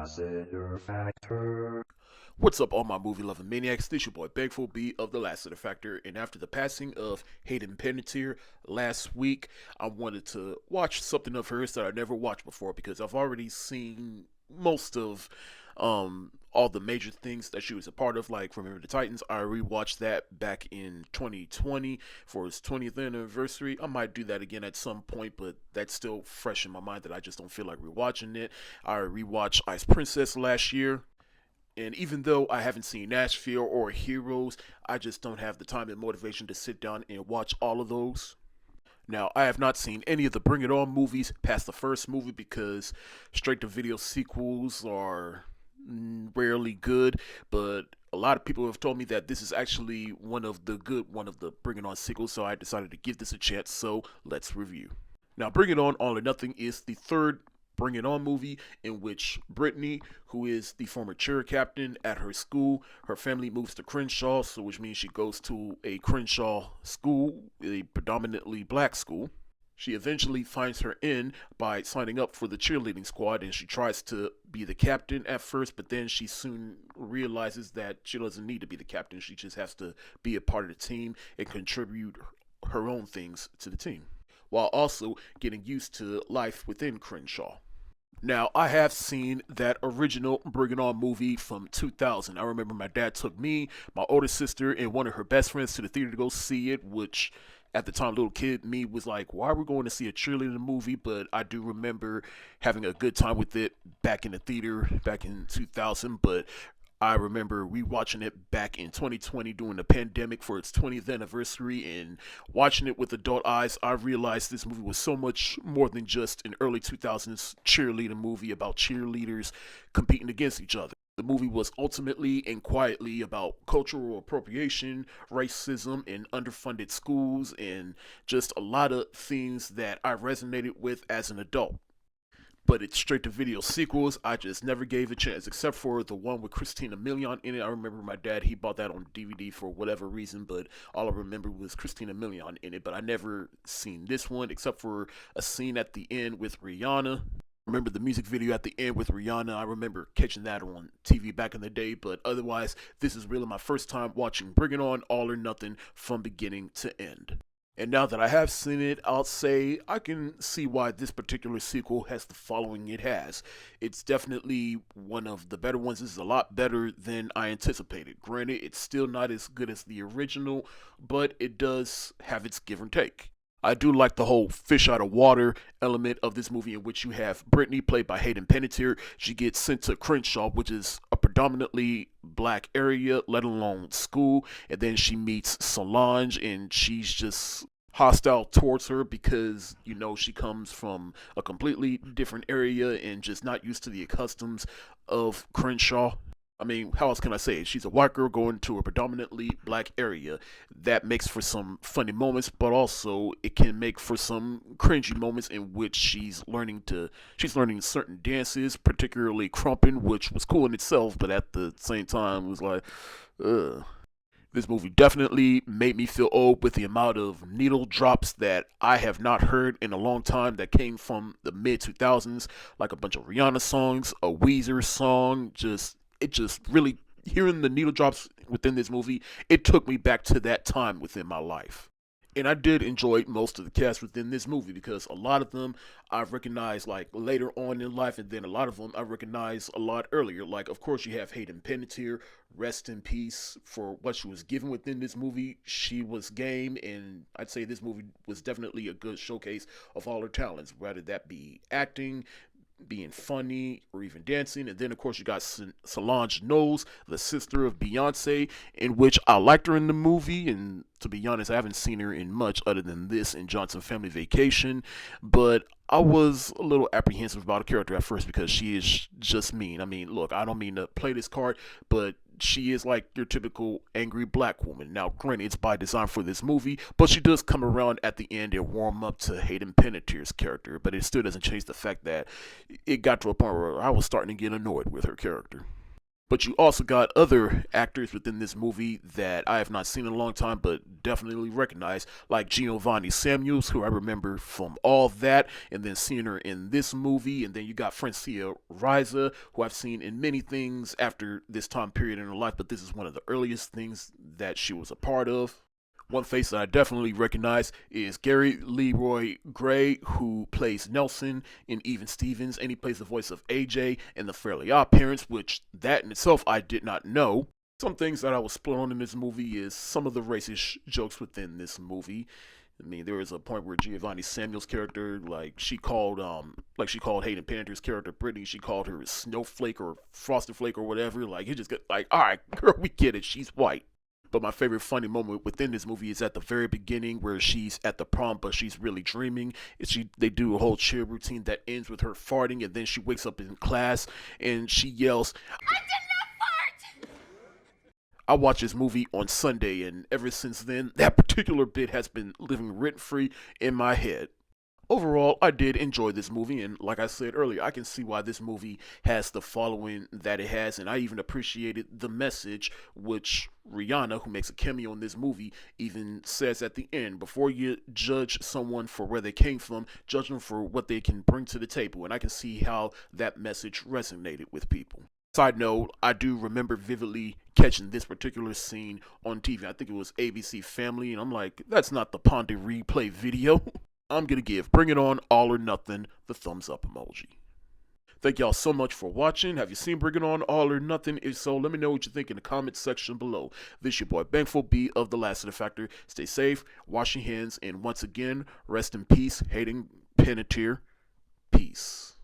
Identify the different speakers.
Speaker 1: Lassiter Factor.
Speaker 2: What's up, all my movie loving maniacs? This your boy Bagful B of the Lassiter Factor, and after the passing of Hayden Panettiere last week, I wanted to watch something of hers that I never watched before because I've already seen most of all the major things that she was a part of, like Remember the Titans. I rewatched that back in 2020 for its 20th anniversary. I might do that again at some point, but that's still fresh in my mind that I just don't feel like rewatching it. I rewatched Ice Princess last year. And even though I haven't seen Nashville or Heroes, I just don't have the time and motivation to sit down and watch all of those. Now, I have not seen any of the Bring It On movies past the first movie because straight to video sequels are rarely good, but a lot of people have told me that this is actually one of the Bring It On sequels, so I decided to give this a chance, so let's review. Now, Bring It On All or Nothing is the third Bring It On movie in which Brittany, who is the former cheer captain at her school, her family moves to Crenshaw, so which means she goes to a Crenshaw school, a predominantly black school. She eventually finds her in by signing up for the cheerleading squad, and she tries to be the captain at first, but then she soon realizes that she doesn't need to be the captain. She just has to be a part of the team and contribute her own things to the team, while also getting used to life within Crenshaw. Now, I have seen that original Bring It On movie from 2000. I remember my dad took me, my older sister, and one of her best friends to the theater to go see it, which at the time, little kid me was like, why are we going to see a cheerleading movie? But I do remember having a good time with it back in the theater back in 2000. But I remember rewatching it back in 2020 during the pandemic for its 20th anniversary, and watching it with adult eyes, I realized this movie was so much more than just an early 2000s cheerleading movie about cheerleaders competing against each other. The movie was ultimately and quietly about cultural appropriation, racism, and underfunded schools, and just a lot of things that I resonated with as an adult. But it's straight to video sequels. I just never gave a chance, except for the one with Christina Milian in it. I remember my dad, he bought that on DVD for whatever reason, but all I remember was Christina Milian in it. But I never seen this one, except for a scene at the end with Rihanna. Remember the music video at the end with Rihanna? I remember catching that on TV back in the day, but otherwise, this is really my first time watching Bring It On All or Nothing from beginning to end. And now that I have seen it, I'll say I can see why this particular sequel has the following it has. It's definitely one of the better ones. This is a lot better than I anticipated. Granted, it's still not as good as the original, but it does have its give and take. I do like the whole fish out of water element of this movie, in which you have Brittany, played by Hayden Panettiere. She gets sent to Crenshaw, which is a predominantly black area, let alone school. And then she meets Solange, and she's just hostile towards her because, you know, she comes from a completely different area and just not used to the customs of Crenshaw. I mean, how else can I say it? She's a white girl going to a predominantly black area. That makes for some funny moments, but also it can make for some cringy moments in which she's learning certain dances, particularly crumping, which was cool in itself, but at the same time was like, ugh. This movie definitely made me feel old with the amount of needle drops that I have not heard in a long time that came from the mid 2000s, like a bunch of Rihanna songs, a Weezer song, just really hearing the needle drops within this movie, it took me back to that time within my life. And I did enjoy most of the cast within this movie because a lot of them I've recognized like later on in life, and then a lot of them I recognized a lot earlier. Like, of course, you have Hayden Panettiere, rest in peace for what she was given within this movie. She was game, and I'd say this movie was definitely a good showcase of all her talents, whether that be acting, being funny, or even dancing. And then, of course, you got Solange Knowles, the sister of Beyonce, in which I liked her in the movie. And to be honest, I haven't seen her in much other than this in Johnson Family Vacation. But I was a little apprehensive about her character at first because she is just mean. I mean, look, I don't mean to play this card, but she is like your typical angry black woman. Now, granted, it's by design for this movie, but she does come around at the end and warm up to Hayden Panettiere's character. But it still doesn't change the fact that it got to a point where I was starting to get annoyed with her character. But you also got other actors within this movie that I have not seen in a long time, but definitely recognize, like Giovanni Samuels, who I remember from All That, and then seeing her in this movie. And then you got Francia Riza, who I've seen in many things after this time period in her life, but this is one of the earliest things that she was a part of. One face that I definitely recognize is Gary Leroy Gray, who plays Nelson in Even Stevens, and he plays the voice of AJ in The Fairly Odd Parents, which that in itself I did not know. Some things that I was split on in this movie is some of the racist jokes within this movie. I mean, there was a point where Giovanni Samuel's character, she called Hayden Paninter's character Brittany. She called her Snowflake or Frosted Flake or whatever. Like, it just got like, all right, girl, we get it. She's white. But my favorite funny moment within this movie is at the very beginning where she's at the prom, but she's really dreaming. They do a whole cheer routine that ends with her farting, and then she wakes up in class and she yells, "I did not fart!" I watched this movie on Sunday, and ever since then, that particular bit has been living rent free in my head. Overall, I did enjoy this movie, and like I said earlier, I can see why this movie has the following that it has, and I even appreciated the message, which Rihanna, who makes a cameo in this movie, even says at the end: before you judge someone for where they came from, judge them for what they can bring to the table, and I can see how that message resonated with people. Side note, I do remember vividly catching this particular scene on TV. I think it was ABC Family, and I'm like, that's not the Pondy replay video. I'm going to give Bring It On, All or Nothing the thumbs up emoji. Thank y'all so much for watching. Have you seen Bring It On, All or Nothing? If so, let me know what you think in the comments section below. This your boy Bankful B of the Lassiter Factor. Stay safe, wash your hands, and once again, rest in peace, Hayden Panettiere. Peace.